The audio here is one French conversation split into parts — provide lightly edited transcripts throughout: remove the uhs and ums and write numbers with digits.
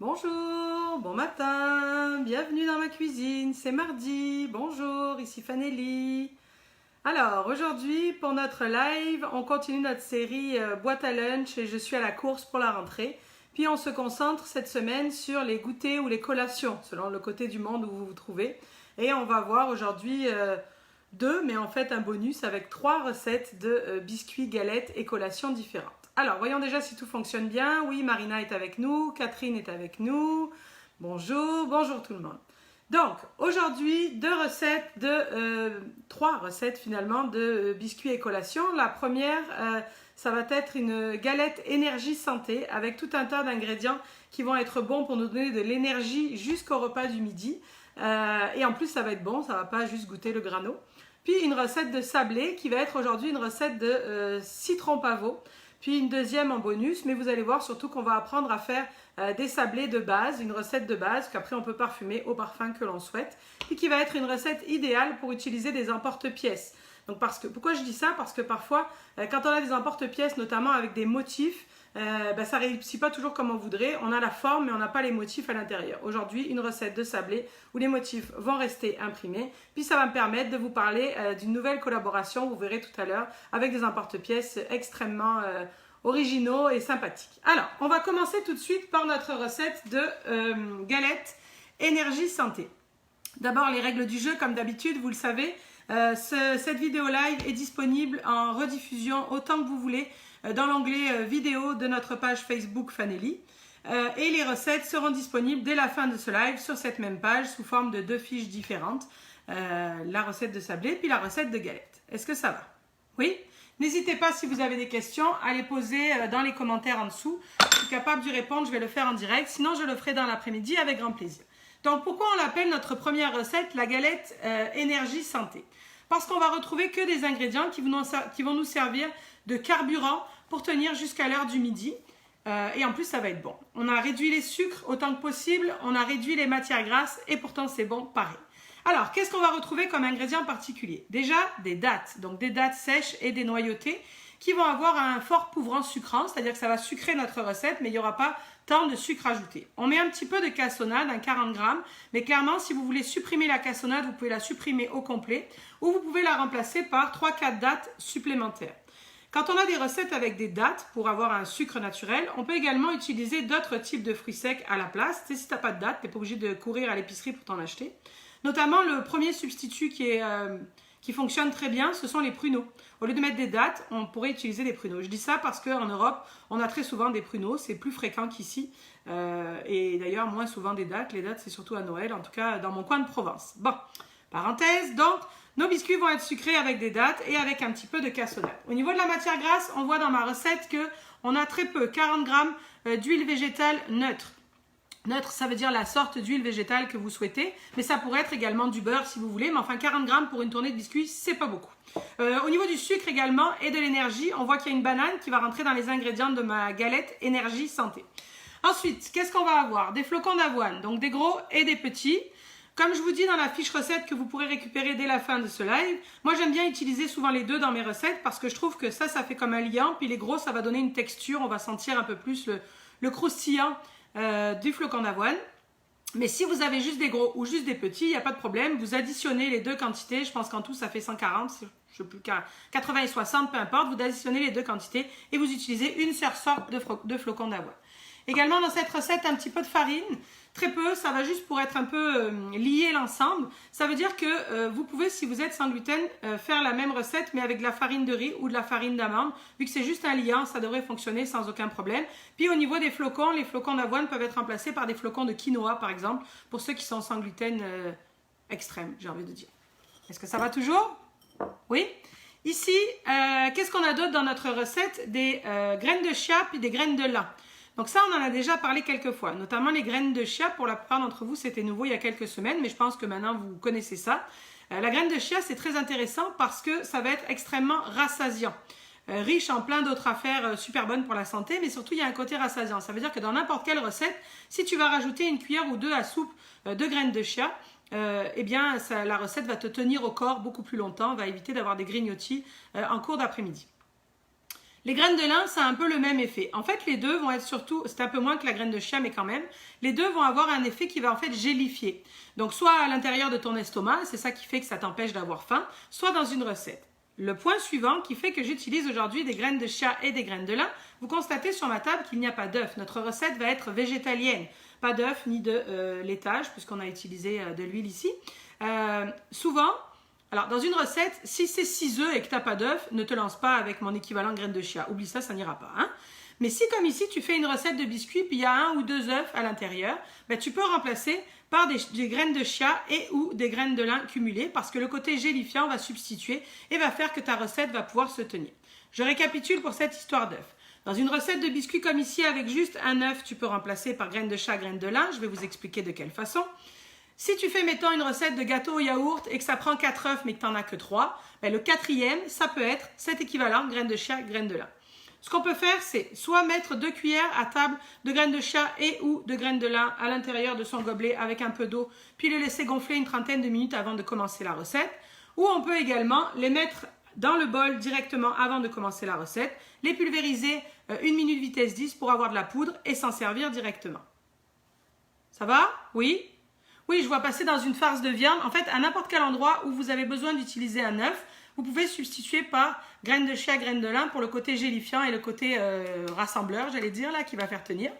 Bonjour, bon matin, bienvenue dans ma cuisine, c'est mardi, bonjour, ici Fanelli. Alors aujourd'hui pour notre live, on continue notre série boîte à lunch et je suis à la course pour la rentrée. Puis on se concentre cette semaine sur les goûters ou les collations, selon le côté du monde où vous vous trouvez. Et on va voir aujourd'hui deux, mais en fait un bonus avec 3 recettes de biscuits, galettes et collations différentes. Alors, voyons déjà si tout fonctionne bien. Oui, Marina est avec nous, Catherine est avec nous. Bonjour, bonjour tout le monde. Donc, aujourd'hui, 3 recettes finalement de biscuits et collations. La première, ça va être une galette énergie santé avec tout un tas d'ingrédients qui vont être bons pour nous donner de l'énergie jusqu'au repas du midi. Et en plus, ça va être bon, ça ne va pas juste goûter le grano. Puis une recette de sablé qui va être aujourd'hui une recette de citron pavot. Puis une deuxième en bonus, mais vous allez voir surtout qu'on va apprendre à faire des sablés de base, une recette de base qu'après on peut parfumer au parfum que l'on souhaite, et qui va être une recette idéale pour utiliser des emporte-pièces. Donc pourquoi je dis ça? Parce que parfois, quand on a des emporte-pièces, notamment avec des motifs, ça ne réussit pas toujours comme on voudrait. On a la forme, mais on n'a pas les motifs à l'intérieur. Aujourd'hui, une recette de sablé où les motifs vont rester imprimés. Puis ça va me permettre de vous parler d'une nouvelle collaboration, vous verrez tout à l'heure, avec des emporte-pièces extrêmement originaux et sympathiques. Alors, on va commencer tout de suite par notre recette de galette énergie santé. D'abord, les règles du jeu, comme d'habitude, vous le savez. Cette vidéo live est disponible en rediffusion autant que vous voulez dans l'onglet vidéo de notre page Facebook Fanelli. Et les recettes seront disponibles dès la fin de ce live sur cette même page sous forme de 2 fiches différentes. La recette de sablé puis la recette de galette. Est-ce que ça va? Oui? N'hésitez pas si vous avez des questions à les poser dans les commentaires en dessous. Je suis capable d'y répondre, je vais le faire en direct. Sinon, je le ferai dans l'après-midi avec grand plaisir. Donc, pourquoi on l'appelle notre première recette la galette énergie santé? Parce qu'on va retrouver que des ingrédients qui vont nous servir de carburant pour tenir jusqu'à l'heure du midi. Et en plus, ça va être bon. On a réduit les sucres autant que possible, on a réduit les matières grasses et pourtant c'est bon pareil. Alors, qu'est-ce qu'on va retrouver comme ingrédients particuliers? Déjà, des dattes, donc des dattes sèches et des noyautées qui vont avoir un fort couvrant sucrant, c'est-à-dire que ça va sucrer notre recette, mais il n'y aura pas tant de sucre ajouté. On met un petit peu de cassonade, un 40 grammes, mais clairement, si vous voulez supprimer la cassonade, vous pouvez la supprimer au complet ou vous pouvez la remplacer par 3-4 dattes supplémentaires. Quand on a des recettes avec des dattes pour avoir un sucre naturel, on peut également utiliser d'autres types de fruits secs à la place. Si tu n'as pas de dattes, tu n'es pas obligé de courir à l'épicerie pour t'en acheter. Notamment, le premier substitut qui fonctionne très bien, ce sont les pruneaux. Au lieu de mettre des dattes, on pourrait utiliser des pruneaux. Je dis ça parce qu'en Europe, on a très souvent des pruneaux. C'est plus fréquent qu'ici. Et d'ailleurs, moins souvent des dattes. Les dattes, c'est surtout à Noël, en tout cas dans mon coin de Provence. Bon, parenthèse, donc, nos biscuits vont être sucrés avec des dattes et avec un petit peu de cassonade. Au niveau de la matière grasse, on voit dans ma recette qu'on a très peu, 40 grammes d'huile végétale neutre. Neutre, ça veut dire la sorte d'huile végétale que vous souhaitez, mais ça pourrait être également du beurre si vous voulez, mais enfin 40 grammes pour une tournée de biscuits, c'est pas beaucoup. Au niveau du sucre également et de l'énergie, on voit qu'il y a une banane qui va rentrer dans les ingrédients de ma galette énergie santé. Ensuite, qu'est-ce qu'on va avoir? Des flocons d'avoine, donc des gros et des petits. Comme je vous dis dans la fiche recette que vous pourrez récupérer dès la fin de ce live, moi j'aime bien utiliser souvent les deux dans mes recettes parce que je trouve que ça fait comme un liant, puis les gros ça va donner une texture, on va sentir un peu plus le croustillant du flocon d'avoine. Mais si vous avez juste des gros ou juste des petits, il n'y a pas de problème. Vous additionnez les deux quantités. Je pense qu'en tout, ça fait 140, je ne sais plus, 80 et 60, peu importe. Vous additionnez les deux quantités et vous utilisez une seule sorte de flocon d'avoine. Également dans cette recette, un petit peu de farine. Très peu, ça va juste pour être un peu lier l'ensemble. Ça veut dire que vous pouvez, si vous êtes sans gluten, faire la même recette mais avec de la farine de riz ou de la farine d'amande. Vu que c'est juste un liant, ça devrait fonctionner sans aucun problème. Puis au niveau des flocons, les flocons d'avoine peuvent être remplacés par des flocons de quinoa par exemple, pour ceux qui sont sans gluten extrême, j'ai envie de dire. Est-ce que ça va toujours? Oui? Ici, qu'est-ce qu'on a d'autre dans notre recette? Des graines de chia puis des graines de lin. Donc ça, on en a déjà parlé quelques fois, notamment les graines de chia. Pour la plupart d'entre vous, c'était nouveau il y a quelques semaines, mais je pense que maintenant, vous connaissez ça. La graine de chia, c'est très intéressant parce que ça va être extrêmement rassasiant. Riche en plein d'autres affaires super bonnes pour la santé, mais surtout, il y a un côté rassasiant. Ça veut dire que dans n'importe quelle recette, si tu vas rajouter une cuillère ou deux à soupe de graines de chia, eh bien, la recette va te tenir au corps beaucoup plus longtemps, va éviter d'avoir des grignotis en cours d'après-midi. Les graines de lin, ça a un peu le même effet. En fait, les deux vont être surtout, c'est un peu moins que la graine de chia, mais quand même, les deux vont avoir un effet qui va en fait gélifier. Donc, soit à l'intérieur de ton estomac, c'est ça qui fait que ça t'empêche d'avoir faim, soit dans une recette. Le point suivant qui fait que j'utilise aujourd'hui des graines de chia et des graines de lin, vous constatez sur ma table qu'il n'y a pas d'œuf. Notre recette va être végétalienne. Pas d'œuf ni de laitage, puisqu'on a utilisé de l'huile ici. Souvent, alors dans une recette, si c'est 6 œufs et que tu n'as pas d'œuf, ne te lance pas avec mon équivalent de graines de chia. Oublie ça, ça n'ira pas. Hein? Mais si comme ici, tu fais une recette de biscuits, puis il y a 1 ou 2 œufs à l'intérieur, ben, tu peux remplacer par des graines de chia et ou des graines de lin cumulées, parce que le côté gélifiant va substituer et va faire que ta recette va pouvoir se tenir. Je récapitule pour cette histoire d'œuf. Dans une recette de biscuits comme ici, avec juste un œuf, tu peux remplacer par graines de chia, graines de lin. Je vais vous expliquer de quelle façon. Si tu fais, mettons, une recette de gâteau au yaourt et que ça prend 4 œufs, mais que tu n'en as que 3, ben le 4e, ça peut être cet équivalent, graines de chia, graines de lin. Ce qu'on peut faire, c'est soit mettre 2 cuillères à table de graines de chia et ou de graines de lin à l'intérieur de son gobelet avec un peu d'eau, puis le laisser gonfler une trentaine de minutes avant de commencer la recette. Ou on peut également les mettre dans le bol directement avant de commencer la recette, les pulvériser 1 minute vitesse 10 pour avoir de la poudre et s'en servir directement. Ça va? Oui? Oui, je vois passer dans une farce de viande. En fait, à n'importe quel endroit où vous avez besoin d'utiliser un œuf, vous pouvez substituer par graines de chia, graines de lin pour le côté gélifiant et le côté rassembleur, j'allais dire, là, qui va faire tenir.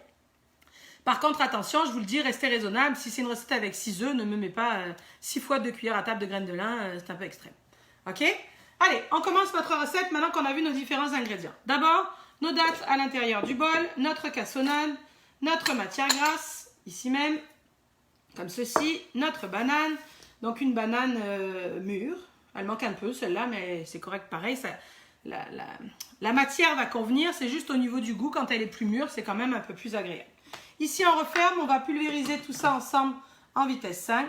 Par contre, attention, je vous le dis, restez raisonnable. Si c'est une recette avec 6 œufs, ne me mets pas 6 fois 2 cuillères à table de graines de lin, c'est un peu extrême. Ok? Allez, on commence notre recette maintenant qu'on a vu nos différents ingrédients. D'abord, nos dattes à l'intérieur du bol, notre cassonade, notre matière grasse, ici même, comme ceci, notre banane, donc une banane mûre. Elle manque un peu celle-là, mais c'est correct pareil. Ça, la matière va convenir, c'est juste au niveau du goût, quand elle est plus mûre, c'est quand même un peu plus agréable. Ici, on referme, on va pulvériser tout ça ensemble en vitesse 5.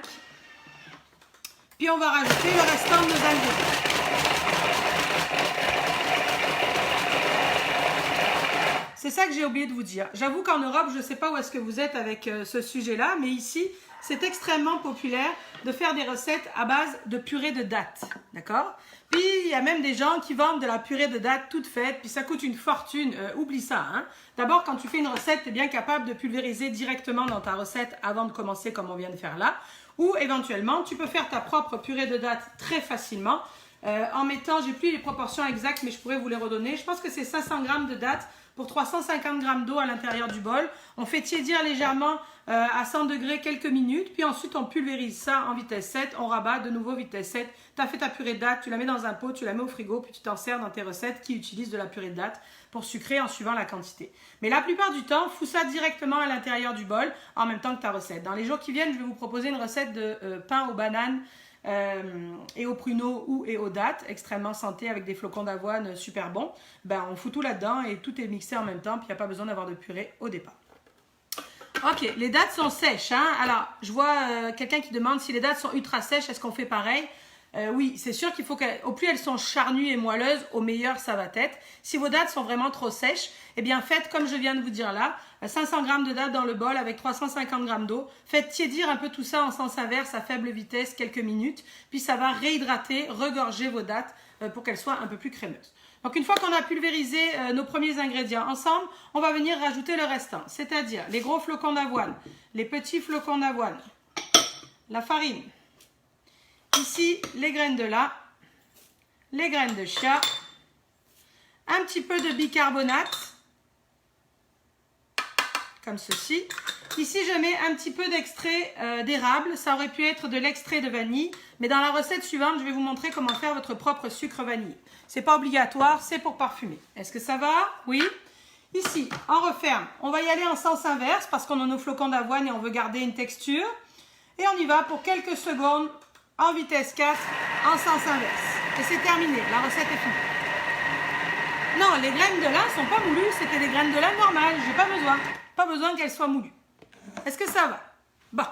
Puis on va rajouter le restant de nos ingrédients. C'est ça que j'ai oublié de vous dire. J'avoue qu'en Europe, je ne sais pas où est-ce que vous êtes avec ce sujet-là, mais ici, c'est extrêmement populaire de faire des recettes à base de purée de dattes, d'accord? Puis, il y a même des gens qui vendent de la purée de dattes toute faite, puis ça coûte une fortune. Oublie ça, hein? D'abord, quand tu fais une recette, tu es bien capable de pulvériser directement dans ta recette avant de commencer comme on vient de faire là. Ou éventuellement, tu peux faire ta propre purée de dattes très facilement en mettant, j'ai plus les proportions exactes, mais je pourrais vous les redonner. Je pense que c'est 500 g de dattes pour 350 g d'eau à l'intérieur du bol. On fait tiédir légèrement à 100 degrés quelques minutes, puis ensuite on pulvérise ça en vitesse 7, on rabat de nouveau vitesse 7. Tu as fait ta purée de dattes, tu la mets dans un pot, tu la mets au frigo, puis tu t'en sers dans tes recettes qui utilisent de la purée de dattes pour sucrer en suivant la quantité. Mais la plupart du temps, fous ça directement à l'intérieur du bol en même temps que ta recette. Dans les jours qui viennent, je vais vous proposer une recette de pain aux bananes et aux pruneaux et aux dattes, extrêmement santé avec des flocons d'avoine super bons. Ben, on fout tout là-dedans et tout est mixé en même temps, puis il n'y a pas besoin d'avoir de purée au départ. Ok, les dattes sont sèches. Hein? Alors, je vois quelqu'un qui demande si les dattes sont ultra sèches, est-ce qu'on fait pareil? Oui, c'est sûr qu'il faut qu'au plus elles sont charnues et moelleuses, au meilleur ça va être. Si vos dattes sont vraiment trop sèches, eh bien faites comme je viens de vous dire là, 500 g de dattes dans le bol avec 350 g d'eau. Faites tiédir un peu tout ça en sens inverse à faible vitesse quelques minutes, puis ça va réhydrater, regorger vos dattes pour qu'elles soient un peu plus crémeuses. Donc une fois qu'on a pulvérisé nos premiers ingrédients ensemble, on va venir rajouter le restant, c'est-à-dire les gros flocons d'avoine, les petits flocons d'avoine, la farine, ici les graines de lin, les graines de chia, un petit peu de bicarbonate, comme ceci. Ici, je mets un petit peu d'extrait d'érable. Ça aurait pu être de l'extrait de vanille. Mais dans la recette suivante, je vais vous montrer comment faire votre propre sucre vanille. Ce n'est pas obligatoire, c'est pour parfumer. Est-ce que ça va? Oui. Ici, on referme. On va y aller en sens inverse parce qu'on a nos flocons d'avoine et on veut garder une texture. Et on y va pour quelques secondes en vitesse 4, en sens inverse. Et c'est terminé. La recette est finie. Non, les graines de lin ne sont pas moulues. C'était des graines de lin normales. J'ai pas besoin. Pas besoin qu'elles soient moulues. Est-ce que ça va? Bon,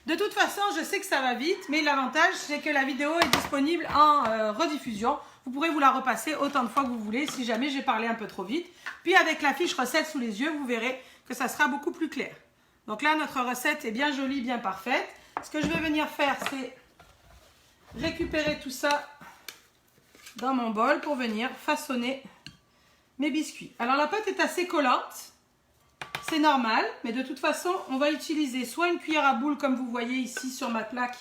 de toute façon, je sais que ça va vite, mais l'avantage, c'est que la vidéo est disponible en rediffusion. Vous pourrez vous la repasser autant de fois que vous voulez, si jamais j'ai parlé un peu trop vite. Puis avec la fiche recette sous les yeux, vous verrez que ça sera beaucoup plus clair. Donc là, notre recette est bien jolie, bien parfaite. Ce que je vais venir faire, c'est récupérer tout ça dans mon bol pour venir façonner mes biscuits. Alors la pâte est assez collante, c'est normal, mais de toute façon, on va utiliser soit une cuillère à boule comme vous voyez ici sur ma plaque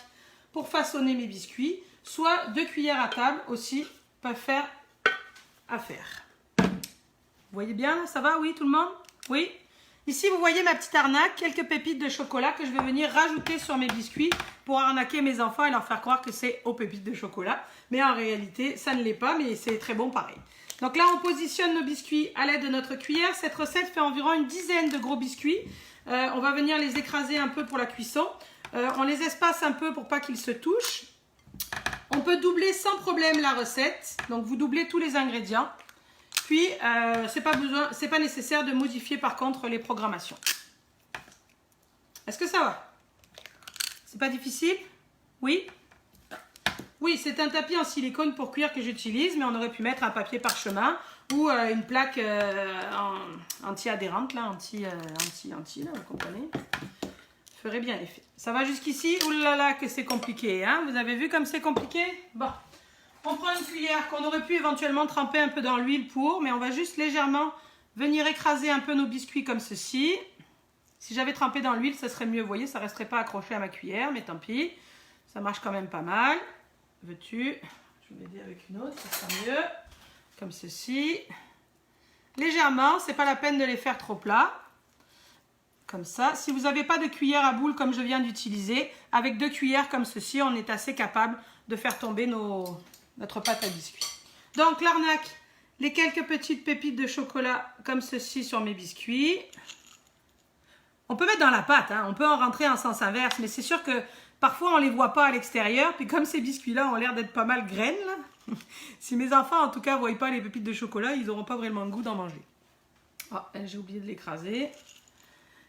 pour façonner mes biscuits, soit 2 cuillères à table aussi peuvent faire affaire. Vous voyez bien, ça va? Oui, tout le monde? Oui? Ici, vous voyez ma petite arnaque, quelques pépites de chocolat que je vais venir rajouter sur mes biscuits pour arnaquer mes enfants et leur faire croire que c'est aux pépites de chocolat. Mais en réalité, ça ne l'est pas, mais c'est très bon pareil. Donc là, on positionne nos biscuits à l'aide de notre cuillère. Cette recette fait environ une dizaine de gros biscuits. On va venir les écraser un peu pour la cuisson. On les espace un peu pour pas qu'ils se touchent. On peut doubler sans problème la recette. Donc, vous doublez tous les ingrédients. Puis, c'est pas nécessaire de modifier par contre les programmations. Est-ce que ça va? C'est pas difficile? Oui? Oui, c'est un tapis en silicone pour cuire que j'utilise, mais on aurait pu mettre un papier parchemin ou une plaque anti-adhérente, là, anti, là, vous comprenez? Ferait bien l'effet. Ça va jusqu'ici? Ouh là là, que c'est compliqué, hein? Vous avez vu comme c'est compliqué? Bon. On prend une cuillère qu'on aurait pu éventuellement tremper un peu dans l'huile pour, mais on va juste légèrement venir écraser un peu nos biscuits comme ceci. Si j'avais trempé dans l'huile, ça serait mieux, vous voyez, ça ne resterait pas accroché à ma cuillère, mais tant pis. Ça marche quand même pas mal. Veux-tu? Je vais l'aider avec une autre, ça sera mieux. Comme ceci. Légèrement, c'est pas la peine de les faire trop plats. Comme ça. Si vous n'avez pas de cuillère à boule comme je viens d'utiliser, avec 2 cuillères comme ceci, on est assez capable de faire tomber notre pâte à biscuits. Donc l'arnaque, les quelques petites pépites de chocolat comme ceci sur mes biscuits. On peut mettre dans la pâte, hein, on peut en rentrer en sens inverse, mais c'est sûr que parfois on ne les voit pas à l'extérieur, puis comme ces biscuits-là ont l'air d'être pas mal graines, là, si mes enfants en tout cas ne voient pas les pépites de chocolat, ils n'auront pas vraiment le goût d'en manger. Oh, j'ai oublié de l'écraser.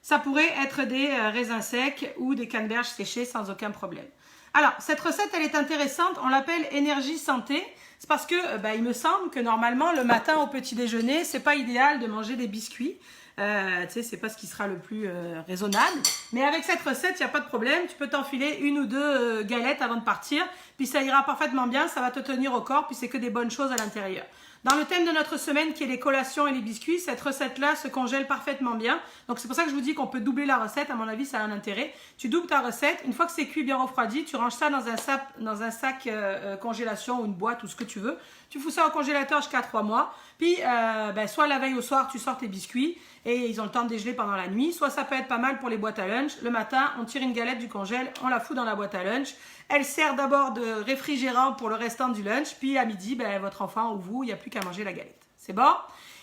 Ça pourrait être des raisins secs ou des canneberges séchées sans aucun problème. Alors, cette recette, elle est intéressante. On l'appelle énergie santé. C'est parce que, il me semble que normalement, le matin au petit déjeuner, c'est pas idéal de manger des biscuits. Tu sais, c'est pas ce qui sera le plus raisonnable. Mais avec cette recette, il n'y a pas de problème. Tu peux t'enfiler 1 ou 2 galettes avant de partir. Puis ça ira parfaitement bien. Ça va te tenir au corps. Puis c'est que des bonnes choses à l'intérieur. Dans le thème de notre semaine qui est les collations et les biscuits, cette recette-là se congèle parfaitement bien. Donc c'est pour ça que je vous dis qu'on peut doubler la recette. À mon avis, ça a un intérêt. Tu doubles ta recette. Une fois que c'est cuit, bien refroidi, tu ranges ça dans un sac congélation ou une boîte ou ce que tu veux. Tu fous ça au congélateur jusqu'à 3 mois. Puis, soit la veille au soir, tu sors tes biscuits et ils ont le temps de dégeler pendant la nuit. Soit ça peut être pas mal pour les boîtes à lunch. Le matin, on tire une galette du congèle, on la fout dans la boîte à lunch. Elle sert d'abord de réfrigérant pour le restant du lunch. Puis à midi, votre enfant ou vous, il n'y a plus qu'à manger la galette. C'est bon?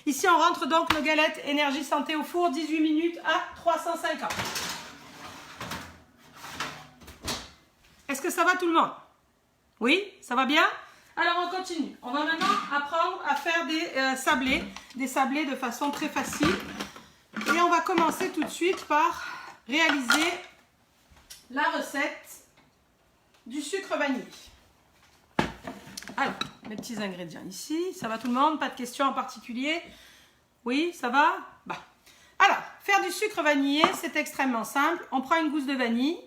Ici, on rentre donc nos galettes énergie santé au four, 18 minutes à 350. Est-ce que ça va tout le monde? Oui? Ça va bien? Alors on continue. On va maintenant apprendre à faire des sablés de façon très facile. Et on va commencer tout de suite par réaliser la recette du sucre vanillé. Alors, mes petits ingrédients ici. Ça va tout le monde? Pas de questions en particulier? Oui, ça va? Bah. Alors, faire du sucre vanillé, c'est extrêmement simple. On prend une gousse de vanille,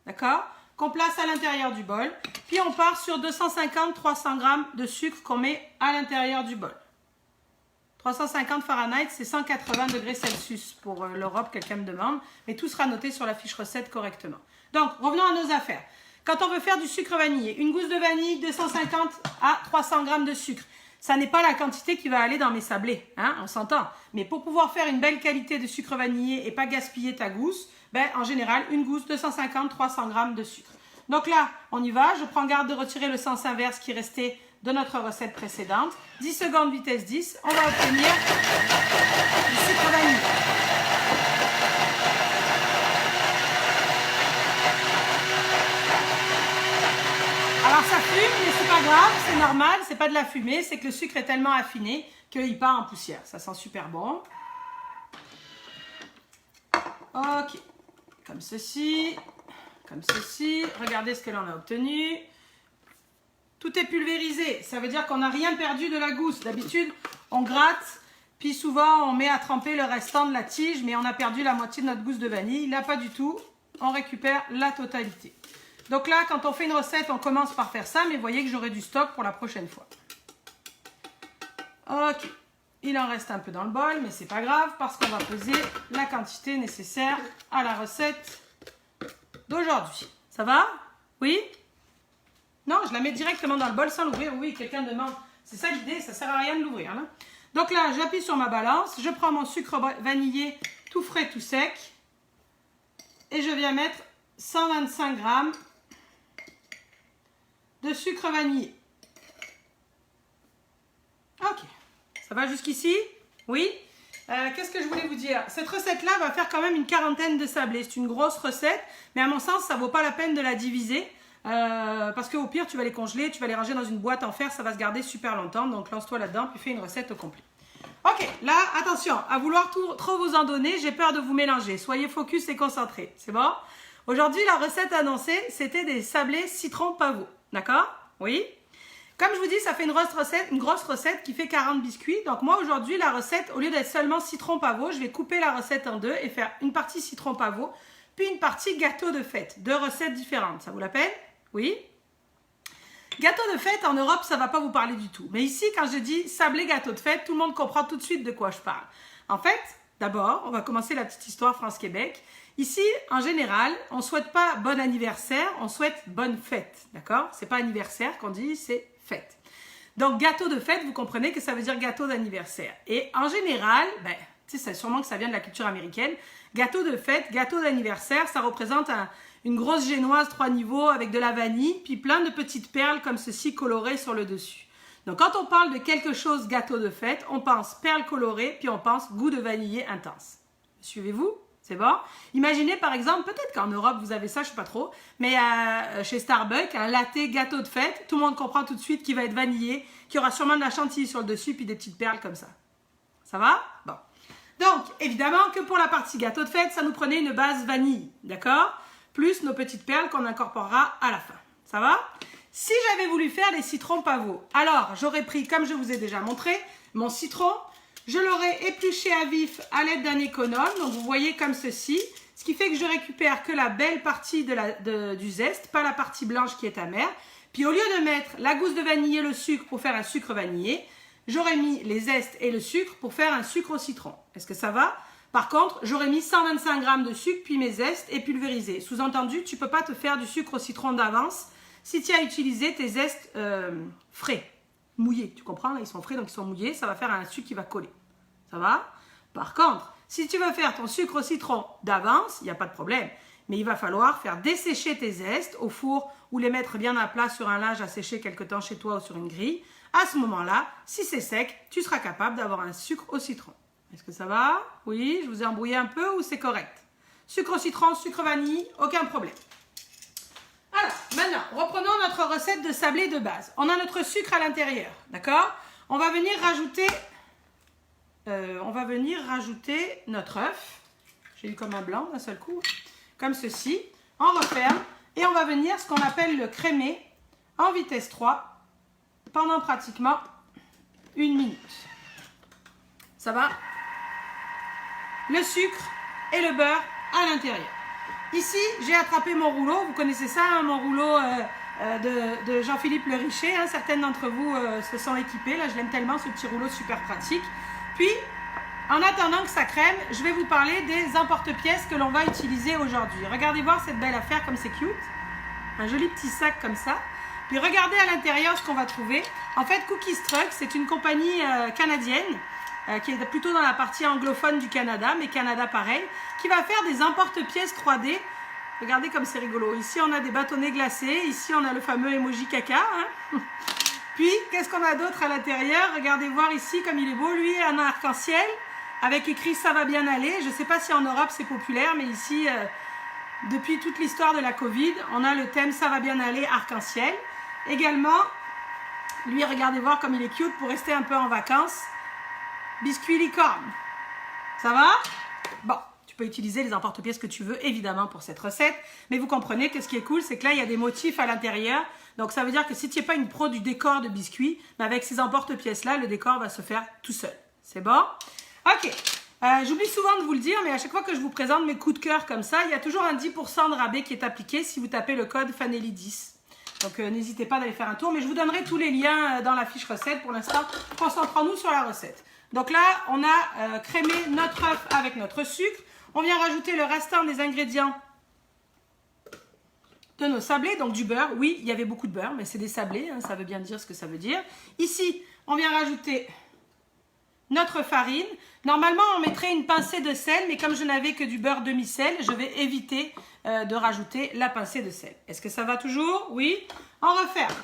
d'accord, qu'on place à l'intérieur du bol. Puis on part sur 250-300 g de sucre qu'on met à l'intérieur du bol. 350 Fahrenheit, c'est 180 degrés Celsius pour l'Europe, quelqu'un me demande. Mais tout sera noté sur la fiche recette correctement. Donc, revenons à nos affaires. Quand on veut faire du sucre vanillé, une gousse de vanille, 250 à 300 g de sucre. Ça n'est pas la quantité qui va aller dans mes sablés, hein, on s'entend. Mais pour pouvoir faire une belle qualité de sucre vanillé et pas gaspiller ta gousse, en général, une gousse, 250-300 g de sucre. Donc là, on y va. Je prends garde de retirer le sens inverse qui restait de notre recette précédente. 10 secondes, vitesse 10. On va obtenir du sucre vanillé. Alors ça fume, mais c'est pas grave, c'est normal, c'est pas de la fumée, c'est que le sucre est tellement affiné qu'il part en poussière. Ça sent super bon. Ok, comme ceci. Comme ceci, regardez ce que l'on a obtenu. Tout est pulvérisé, ça veut dire qu'on n'a rien perdu de la gousse. D'habitude, on gratte, puis souvent on met à tremper le restant de la tige, mais on a perdu la moitié de notre gousse de vanille. Là, pas du tout, on récupère la totalité. Donc là, quand on fait une recette, on commence par faire ça, mais vous voyez que j'aurai du stock pour la prochaine fois. Ok, il en reste un peu dans le bol, mais c'est pas grave parce qu'on va peser la quantité nécessaire à la recette d'aujourd'hui. Ça va? Oui? Non, je la mets directement dans le bol sans l'ouvrir. Oui, quelqu'un demande. C'est ça l'idée, ça sert à rien de l'ouvrir. Hein. Donc là, j'appuie sur ma balance, je prends mon sucre vanillé tout frais, tout sec, et je viens mettre 125 grammes de sucre vanillé. Ok, ça va jusqu'ici? Oui? Qu'est-ce que je voulais vous dire? Cette recette-là va faire quand même une quarantaine de sablés. C'est une grosse recette, mais à mon sens, ça ne vaut pas la peine de la diviser. Parce qu'au pire, tu vas les congeler, tu vas les ranger dans une boîte en fer, ça va se garder super longtemps. Donc, lance-toi là-dedans, puis fais une recette au complet. Ok, là, attention, à vouloir trop vous en donner, j'ai peur de vous mélanger. Soyez focus et concentrés, c'est bon? Aujourd'hui, la recette annoncée, c'était des sablés citron pavot. D'accord? Oui? Comme je vous dis, ça fait une grosse recette qui fait 40 biscuits. Donc moi, aujourd'hui, la recette, au lieu d'être seulement citron pavot, je vais couper la recette en deux et faire une partie citron pavot, puis une partie gâteau de fête. Deux recettes différentes. Ça vous la peine? Oui? Gâteau de fête, en Europe, ça ne va pas vous parler du tout. Mais ici, quand je dis sablé gâteau de fête, tout le monde comprend tout de suite de quoi je parle. En fait, d'abord, on va commencer la petite histoire France-Québec. Ici, en général, on ne souhaite pas bon anniversaire, on souhaite bonne fête. D'accord? C'est pas anniversaire qu'on dit, c'est fête. Donc, gâteau de fête, vous comprenez que ça veut dire gâteau d'anniversaire. Et en général, tu sais, sûrement que ça vient de la culture américaine. Gâteau de fête, gâteau d'anniversaire, ça représente une grosse génoise 3 niveaux avec de la vanille, puis plein de petites perles comme ceci colorées sur le dessus. Donc, quand on parle de quelque chose gâteau de fête, on pense perles colorées, puis on pense goût de vanillé intense. Suivez-vous? C'est bon? Imaginez par exemple, peut-être qu'en Europe vous avez ça, je ne sais pas trop, mais chez Starbucks, un latte gâteau de fête, tout le monde comprend tout de suite qu'il va être vanillé, qu'il y aura sûrement de la chantilly sur le dessus, puis des petites perles comme ça. Ça va? Bon. Donc, évidemment que pour la partie gâteau de fête, ça nous prenait une base vanille, d'accord? Plus nos petites perles qu'on incorporera à la fin. Ça va? Si j'avais voulu faire des citrons pavots, alors j'aurais pris, comme je vous ai déjà montré, mon citron, je l'aurais épluché à vif à l'aide d'un économe, donc vous voyez comme ceci, ce qui fait que je récupère que la belle partie du zeste, pas la partie blanche qui est amère. Puis au lieu de mettre la gousse de vanille et le sucre pour faire un sucre vanillé, j'aurais mis les zestes et le sucre pour faire un sucre au citron. Est-ce que ça va? Par contre, j'aurais mis 125 g de sucre puis mes zestes et pulvérisé. Sous-entendu, tu ne peux pas te faire du sucre au citron d'avance si tu as utilisé tes zestes frais, mouillés. Tu comprends? Là, ils sont frais, donc ils sont mouillés. Ça va faire un sucre qui va coller. Ça va? Par contre, si tu veux faire ton sucre au citron d'avance, il n'y a pas de problème. Mais il va falloir faire dessécher tes zestes au four ou les mettre bien à plat sur un linge à sécher quelque temps chez toi ou sur une grille. À ce moment-là, si c'est sec, tu seras capable d'avoir un sucre au citron. Est-ce que ça va? Oui, je vous ai embrouillé un peu ou c'est correct? Sucre au citron, sucre vanille, aucun problème. Alors, maintenant, reprenons notre recette de sablé de base. On a notre sucre à l'intérieur, d'accord? On va venir rajouter notre œuf. J'ai eu comme un blanc d'un seul coup. Comme ceci. On referme et on va venir ce qu'on appelle le crémer en vitesse 3 pendant pratiquement 1 minute. Ça va? Le sucre et le beurre à l'intérieur. Ici, j'ai attrapé mon rouleau. Vous connaissez ça, hein, mon rouleau de Jean-Philippe Le Richer. Hein, certaines d'entre vous se sont équipées. Là, je l'aime tellement, ce petit rouleau super pratique. Puis, en attendant que ça crème, je vais vous parler des emporte-pièces que l'on va utiliser aujourd'hui. Regardez voir cette belle affaire comme c'est cute. Un joli petit sac comme ça. Puis regardez à l'intérieur ce qu'on va trouver. En fait, Cookies Truck, c'est une compagnie canadienne qui est plutôt dans la partie anglophone du Canada, mais Canada pareil, qui va faire des emporte-pièces 3D. Regardez comme c'est rigolo. Ici, on a des bâtonnets glacés. Ici, on a le fameux emoji caca. Hein. Puis, qu'est-ce qu'on a d'autre à l'intérieur? Regardez voir ici comme il est beau. Lui, un arc-en-ciel avec écrit « Ça va bien aller ». Je ne sais pas si en Europe, c'est populaire, mais ici, depuis toute l'histoire de la Covid, on a le thème « Ça va bien aller » arc-en-ciel. Également, lui, regardez voir comme il est cute pour rester un peu en vacances. Biscuit licorne. Ça va? Bon, tu peux utiliser les emporte-pièces que tu veux, évidemment, pour cette recette. Mais vous comprenez que ce qui est cool, c'est que là, il y a des motifs à l'intérieur. Donc, ça veut dire que si tu n'es pas une pro du décor de biscuits, avec ces emporte-pièces-là, le décor va se faire tout seul. C'est bon? Ok. J'oublie souvent de vous le dire, mais à chaque fois que je vous présente mes coups de cœur comme ça, il y a toujours un 10% de rabais qui est appliqué si vous tapez le code Fanelli10. Donc, n'hésitez pas d'aller faire un tour, mais je vous donnerai tous les liens dans la fiche recette. Pour l'instant, concentrons-nous sur la recette. Donc là, on a crémé notre œuf avec notre sucre. On vient rajouter le restant des ingrédients de nos sablés, donc du beurre. Oui, il y avait beaucoup de beurre, mais c'est des sablés, hein, ça veut bien dire ce que ça veut dire. Ici, on vient rajouter notre farine. Normalement, on mettrait une pincée de sel, mais comme je n'avais que du beurre demi-sel, je vais éviter de rajouter la pincée de sel. Est-ce que ça va toujours? Oui. On referme.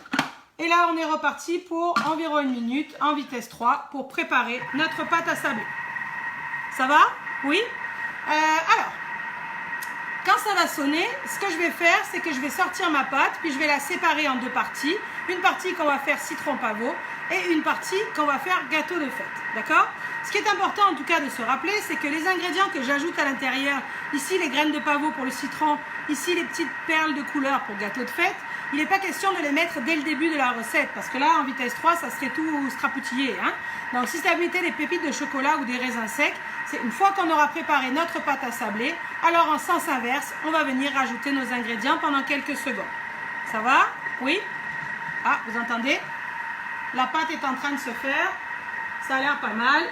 Et là, on est reparti pour environ 1 minute en vitesse 3 pour préparer notre pâte à sabler. Ça va? Oui. Alors, quand ça va sonner, ce que je vais faire, c'est que je vais sortir ma pâte, puis je vais la séparer en 2 parties. Une partie qu'on va faire citron pavot et une partie qu'on va faire gâteau de fête. D'accord? Ce qui est important en tout cas de se rappeler, c'est que les ingrédients que j'ajoute à l'intérieur, ici les graines de pavot pour le citron, ici les petites perles de couleur pour gâteau de fête, il n'est pas question de les mettre dès le début de la recette, parce que là, en vitesse 3, ça serait tout scrapoutillé. Hein? Donc, si ça mettait des pépites de chocolat ou des raisins secs, c'est une fois qu'on aura préparé notre pâte à sabler, alors en sens inverse, on va venir rajouter nos ingrédients pendant quelques secondes. Ça va? Oui? Ah, vous entendez? La pâte est en train de se faire. Ça a l'air pas mal.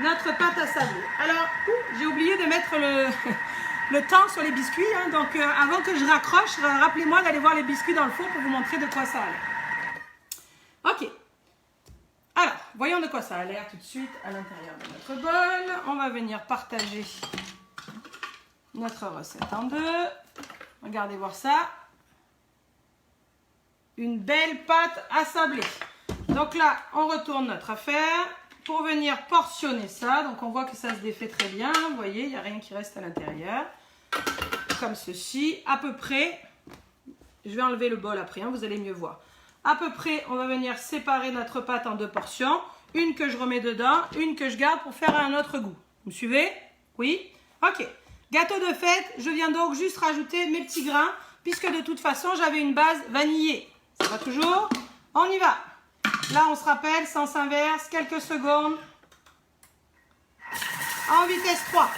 Notre pâte à sabler. Alors, j'ai oublié de mettre le temps sur les biscuits. Hein, donc, avant que je raccroche, rappelez-moi d'aller voir les biscuits dans le four pour vous montrer de quoi ça a l'air. Ok. Alors, voyons de quoi ça a l'air tout de suite à l'intérieur de notre bol. On va venir partager notre recette en 2. Regardez voir ça. Une belle pâte à sabler. Donc là, on retourne notre affaire pour venir portionner ça. Donc on voit que ça se défait très bien. Vous voyez, il n'y a rien qui reste à l'intérieur. Comme ceci, à peu près. Je vais enlever le bol après, hein, vous allez mieux voir. À peu près, on va venir séparer notre pâte en 2 portions. Une que je remets dedans, une que je garde pour faire un autre goût. Vous me suivez? Oui? Ok. Gâteau de fête, je viens donc juste rajouter mes petits grains, puisque de toute façon, j'avais une base vanillée. Ça va toujours? On y va. Là, on se rappelle, sens inverse, quelques secondes. En vitesse 3.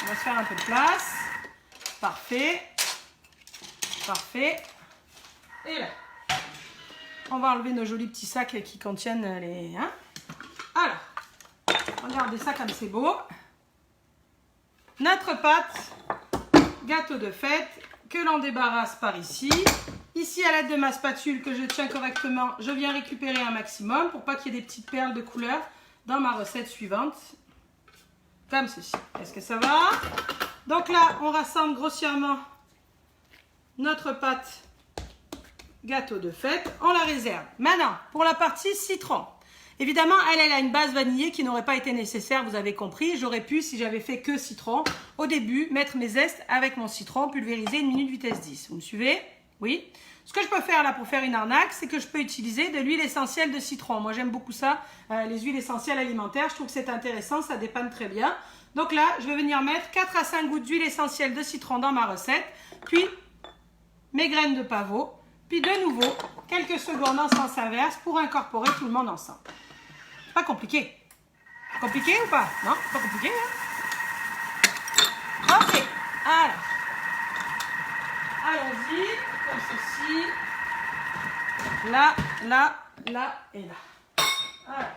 On va se faire un peu de place. Parfait. Parfait. Et là, on va enlever nos jolis petits sacs qui contiennent les... Hein? Alors, regardez ça comme c'est beau. Notre pâte, gâteau de fête, que l'on débarrasse par ici. Ici, à l'aide de ma spatule que je tiens correctement, je viens récupérer un maximum pour pas qu'il y ait des petites perles de couleur dans ma recette suivante. Comme ceci. Est-ce que ça va? Donc là, on rassemble grossièrement notre pâte gâteau de fête. On la réserve. Maintenant, pour la partie citron. Évidemment, elle a une base vanillée qui n'aurait pas été nécessaire, vous avez compris. J'aurais pu, si j'avais fait que citron, au début, mettre mes zestes avec mon citron, pulvériser 1 minute vitesse 10. Vous me suivez? Oui. Ce que je peux faire là pour faire une arnaque, c'est que je peux utiliser de l'huile essentielle de citron. Moi, j'aime beaucoup ça, les huiles essentielles alimentaires. Je trouve que c'est intéressant, ça dépanne très bien. Donc là, je vais venir mettre 4 à 5 gouttes d'huile essentielle de citron dans ma recette. Puis, mes graines de pavot. Puis de nouveau, quelques secondes en sens inverse pour incorporer tout le monde ensemble. Pas compliqué. Compliqué ou pas? Non, pas compliqué. Hein? Ok. Alors, allons-y, comme ceci. Là, là, là et là. Alors.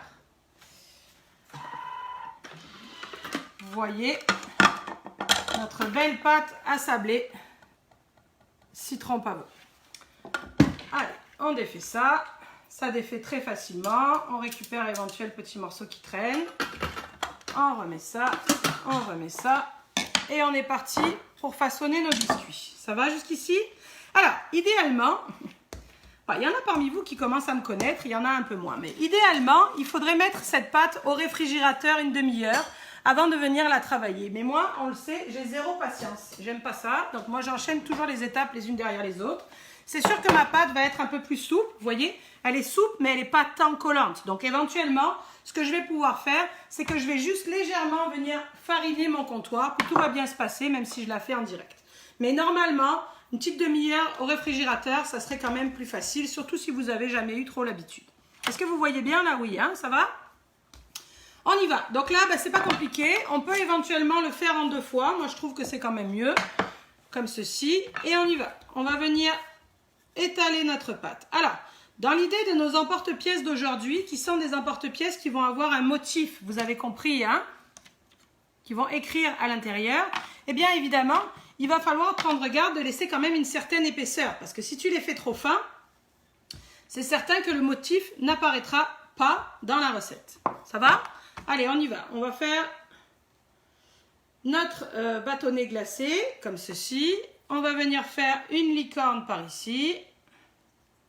Vous voyez notre belle pâte à sabler citron pavot. Allez, on défait ça. Ça défait très facilement. On récupère éventuels petits morceaux qui traînent. On remet ça. On remet ça. Et on est parti pour façonner nos biscuits. Ça va jusqu'ici? Alors, idéalement, il y en a parmi vous qui commencent à me connaître. Il y en a un peu moins. Mais idéalement, il faudrait mettre cette pâte au réfrigérateur 1 demi-heure avant de venir la travailler. Mais moi, on le sait, j'ai zéro patience. J'aime pas ça. Donc moi, j'enchaîne toujours les étapes les unes derrière les autres. C'est sûr que ma pâte va être un peu plus souple, vous voyez, elle est souple, mais elle n'est pas tant collante. Donc éventuellement, ce que je vais pouvoir faire, c'est que je vais juste légèrement venir fariner mon comptoir, pour que tout va bien se passer, même si je la fais en direct. Mais normalement, une petite demi-heure au réfrigérateur, ça serait quand même plus facile, surtout si vous n'avez jamais eu trop l'habitude. Est-ce que vous voyez bien là? Oui, hein, ça va? On y va. Donc là, c'est pas compliqué. On peut éventuellement le faire en 2 fois. Moi, je trouve que c'est quand même mieux, comme ceci. Et on y va. On va venir étaler notre pâte. Alors, Dans l'idée de nos emporte-pièces d'aujourd'hui, qui sont des emporte-pièces qui vont avoir un motif, vous avez compris, hein, qui vont écrire à l'intérieur, eh bien évidemment, il va falloir prendre garde de laisser quand même une certaine épaisseur, parce que si tu les fais trop fins, c'est certain que le motif n'apparaîtra pas dans la recette. Ça va? Allez, on y va. On va faire notre bâtonnet glacé, comme ceci. On va venir faire une licorne par ici.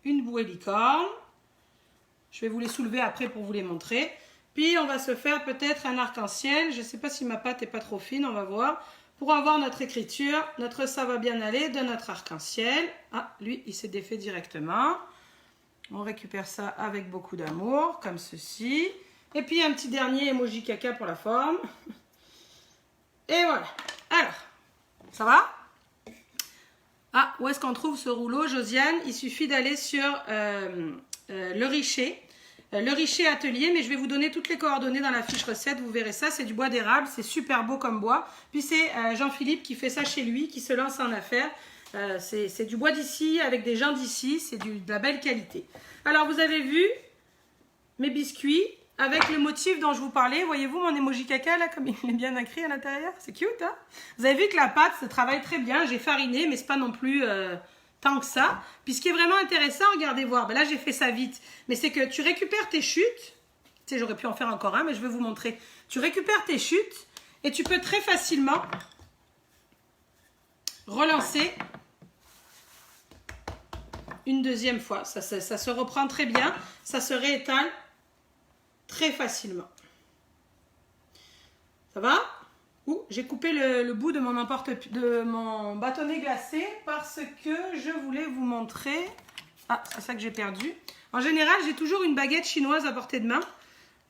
Une bouée licorne. Je vais vous les soulever après pour vous les montrer. Puis on va se faire peut-être un arc-en-ciel. Je ne sais pas si ma pâte n'est pas trop fine, on va voir. Pour avoir notre écriture, notre ça va bien aller de notre arc-en-ciel. Ah, lui, il s'est défait directement. On récupère ça avec beaucoup d'amour, comme ceci. Et puis un petit dernier emoji caca pour la forme. Et voilà. Alors, ça va? Ah, où est-ce qu'on trouve ce rouleau, Josiane? Il suffit d'aller sur le Richer Atelier, mais je vais vous donner toutes les coordonnées dans la fiche recette, vous verrez ça, c'est du bois d'érable, c'est super beau comme bois. Puis c'est Jean-Philippe qui fait ça chez lui, qui se lance en affaires. C'est du bois d'ici, avec des gens d'ici, c'est de la belle qualité. Alors vous avez vu mes biscuits avec le motif dont je vous parlais. Voyez-vous mon emoji caca là, comme il est bien écrit à l'intérieur? C'est cute, hein? Vous avez vu que la pâte se travaille très bien. J'ai fariné, mais c'est pas non plus tant que ça. Puis ce qui est vraiment intéressant, regardez voir. Ben là, j'ai fait ça vite. Mais c'est que tu récupères tes chutes. Tu sais, j'aurais pu en faire encore un, mais je vais vous montrer. Tu récupères tes chutes et tu peux très facilement relancer une deuxième fois. Ça se reprend très bien. Ça se réétale très facilement. Ça va? Ouh, j'ai coupé le bout de mon bâtonnet glacé parce que je voulais vous montrer. Ah, c'est ça que j'ai perdu. En général, j'ai toujours une baguette chinoise à portée de main.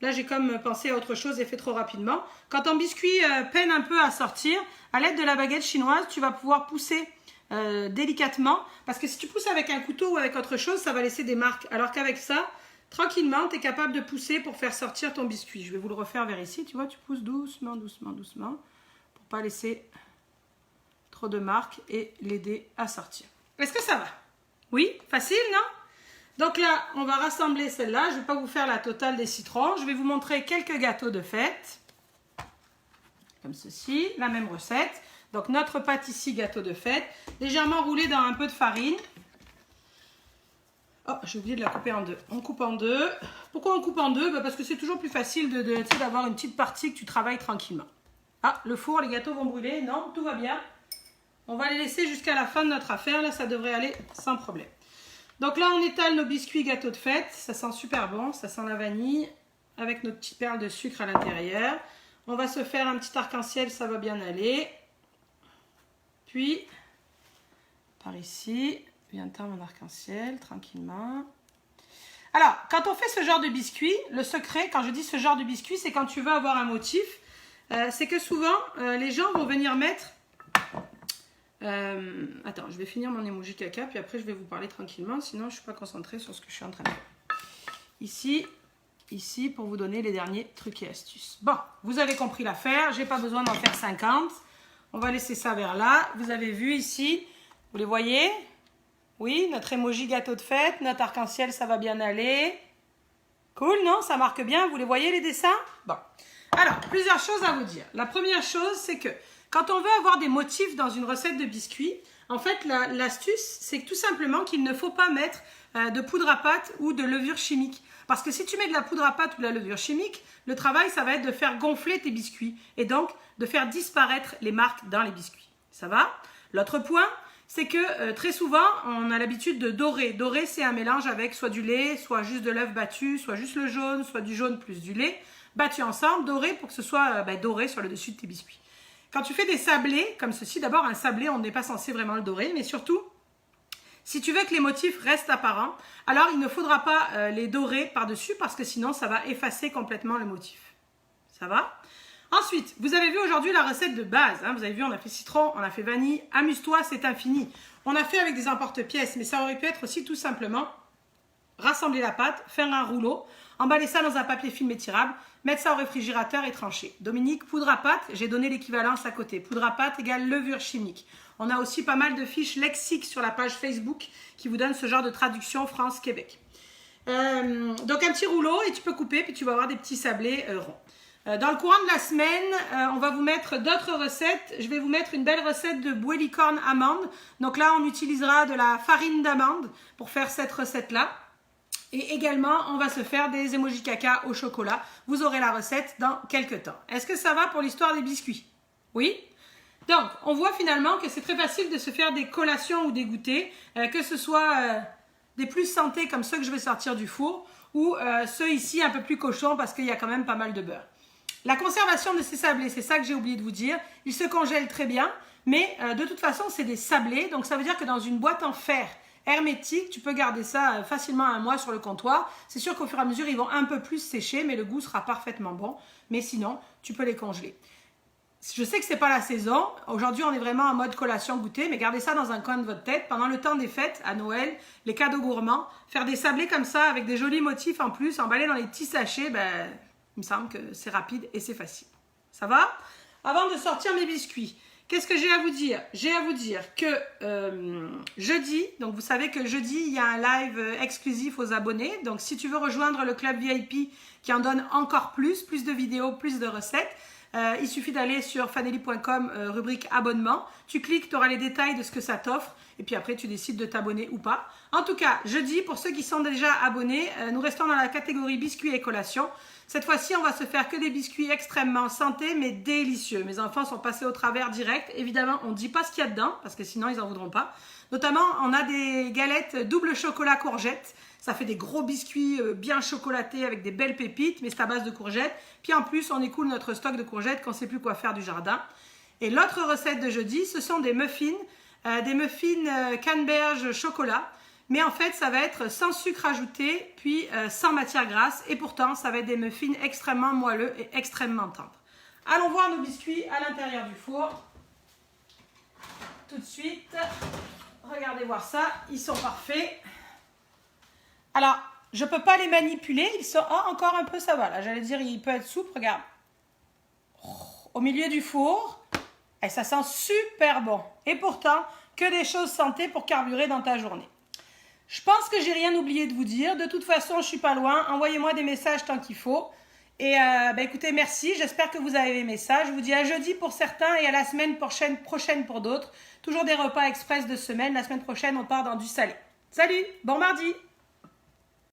Là, j'ai comme pensé à autre chose et fait trop rapidement. Quand ton biscuit peine un peu à sortir, à l'aide de la baguette chinoise, tu vas pouvoir pousser délicatement. Parce que si tu pousses avec un couteau ou avec autre chose, ça va laisser des marques. Alors qu'avec ça, tranquillement, tu es capable de pousser pour faire sortir ton biscuit. Je vais vous le refaire vers ici. Tu vois, tu pousses doucement, doucement, doucement pour ne pas laisser trop de marques et l'aider à sortir. Est-ce que ça va? Oui? Facile, non? Donc là, on va rassembler celle-là. Je ne vais pas vous faire la totale des citrons. Je vais vous montrer quelques gâteaux de fête. Comme ceci, la même recette. Donc notre pâte ici, gâteau de fête, légèrement roulé dans un peu de farine. Oh, j'ai oublié de la couper en deux. On coupe en deux. Pourquoi on coupe en deux? Parce que c'est toujours plus facile d'avoir une petite partie que tu travailles tranquillement. Ah, le four, les gâteaux vont brûler. Non, tout va bien. On va les laisser jusqu'à la fin de notre affaire. Là, ça devrait aller sans problème. Donc là, on étale nos biscuits gâteaux de fête. Ça sent super bon. Ça sent la vanille avec notre petite perle de sucre à l'intérieur. On va se faire un petit arc-en-ciel. Ça va bien aller. Puis, par ici... Viens-t'en mon arc-en-ciel, tranquillement. Alors, quand on fait ce genre de biscuit, le secret, quand je dis ce genre de biscuit, c'est quand tu veux avoir un motif, c'est que souvent, les gens vont venir mettre... attends, je vais finir mon emoji caca, puis après je vais vous parler tranquillement, sinon je ne suis pas concentrée sur ce que je suis en train de faire. Ici, pour vous donner les derniers trucs et astuces. Bon, vous avez compris l'affaire, je n'ai pas besoin d'en faire 50. On va laisser ça vers là. Vous avez vu ici, vous les voyez ? Oui, notre emoji gâteau de fête, notre arc-en-ciel, ça va bien aller. Cool, non? Ça marque bien, vous les voyez les dessins? Bon. Alors, plusieurs choses à vous dire. La première chose, c'est que quand on veut avoir des motifs dans une recette de biscuits, en fait, l'astuce, c'est tout simplement qu'il ne faut pas mettre de poudre à pâte ou de levure chimique. Parce que si tu mets de la poudre à pâte ou de la levure chimique, le travail, ça va être de faire gonfler tes biscuits et donc de faire disparaître les marques dans les biscuits. Ça va? L'autre point, c'est que très souvent, on a l'habitude de dorer. Dorer, c'est un mélange avec soit du lait, soit juste de l'œuf battu, soit juste le jaune, soit du jaune plus du lait, battu ensemble, doré pour que ce soit doré sur le dessus de tes biscuits. Quand tu fais des sablés, comme ceci, d'abord un sablé, on n'est pas censé vraiment le dorer, mais surtout, si tu veux que les motifs restent apparents, alors il ne faudra pas les dorer par-dessus parce que sinon, ça va effacer complètement le motif. Ça va ? Ensuite, vous avez vu aujourd'hui la recette de base. Hein, vous avez vu, on a fait citron, on a fait vanille. Amuse-toi, c'est infini. On a fait avec des emporte-pièces, mais ça aurait pu être aussi tout simplement rassembler la pâte, faire un rouleau, emballer ça dans un papier film étirable, mettre ça au réfrigérateur et trancher. Dominique, poudre à pâte, j'ai donné l'équivalence à côté. Poudre à pâte égale levure chimique. On a aussi pas mal de fiches lexiques sur la page Facebook qui vous donnent ce genre de traduction France-Québec. Donc un petit rouleau et tu peux couper, puis tu vas avoir des petits sablés ronds. Dans le courant de la semaine, on va vous mettre d'autres recettes. Je vais vous mettre une belle recette de bouillie licorne amande. Donc là, on utilisera de la farine d'amande pour faire cette recette-là. Et également, on va se faire des emojis caca au chocolat. Vous aurez la recette dans quelques temps. Est-ce que ça va pour l'histoire des biscuits? Oui? Donc, on voit finalement que c'est très facile de se faire des collations ou des goûters, que ce soit des plus santé comme ceux que je vais sortir du four ou ceux ici un peu plus cochons parce qu'il y a quand même pas mal de beurre. La conservation de ces sablés, c'est ça que j'ai oublié de vous dire. Ils se congèlent très bien, mais de toute façon, c'est des sablés. Donc, ça veut dire que dans une boîte en fer hermétique, tu peux garder ça facilement 1 mois sur le comptoir. C'est sûr qu'au fur et à mesure, ils vont un peu plus sécher, mais le goût sera parfaitement bon. Mais sinon, tu peux les congeler. Je sais que ce n'est pas la saison. Aujourd'hui, on est vraiment en mode collation goûter, mais gardez ça dans un coin de votre tête. Pendant le temps des fêtes, à Noël, les cadeaux gourmands, faire des sablés comme ça, avec des jolis motifs en plus, emballés dans les petits sachets, ben, il me semble que c'est rapide et c'est facile. Ça va? Avant de sortir mes biscuits, qu'est-ce que j'ai à vous dire? J'ai à vous dire que jeudi, donc vous savez que jeudi, il y a un live exclusif aux abonnés. Donc si tu veux rejoindre le club VIP qui en donne encore plus de vidéos, plus de recettes, il suffit d'aller sur fanelli.com, rubrique abonnement. Tu cliques, tu auras les détails de ce que ça t'offre. Et puis après, tu décides de t'abonner ou pas. En tout cas, jeudi, pour ceux qui sont déjà abonnés, nous restons dans la catégorie biscuits et collations. Cette fois-ci, on va se faire que des biscuits extrêmement santé, mais délicieux. Mes enfants sont passés au travers direct. Évidemment, on ne dit pas ce qu'il y a dedans, parce que sinon, ils n'en voudront pas. Notamment, on a des galettes double chocolat courgette. Ça fait des gros biscuits bien chocolatés avec des belles pépites, mais c'est à base de courgettes. Puis en plus, on écoule notre stock de courgettes qu'on ne sait plus quoi faire du jardin. Et l'autre recette de jeudi, ce sont des muffins canneberge chocolat. Mais en fait, ça va être sans sucre ajouté, puis sans matière grasse. Et pourtant, ça va être des muffins extrêmement moelleux et extrêmement tendres. Allons voir nos biscuits à l'intérieur du four. Tout de suite. Regardez voir ça, ils sont parfaits. Alors, je ne peux pas les manipuler. Ils sont encore un peu, ça va. Là, j'allais dire, il peut être souple, regarde. Au milieu du four. Et ça sent super bon. Et pourtant, que des choses santé pour carburer dans ta journée. Je pense que j'ai rien oublié de vous dire. De toute façon, je ne suis pas loin. Envoyez-moi des messages tant qu'il faut. Et écoutez, merci. J'espère que vous avez aimé ça. Je vous dis à jeudi pour certains et à la semaine prochaine pour d'autres. Toujours des repas express de semaine. La semaine prochaine, on part dans du salé. Salut, bon mardi!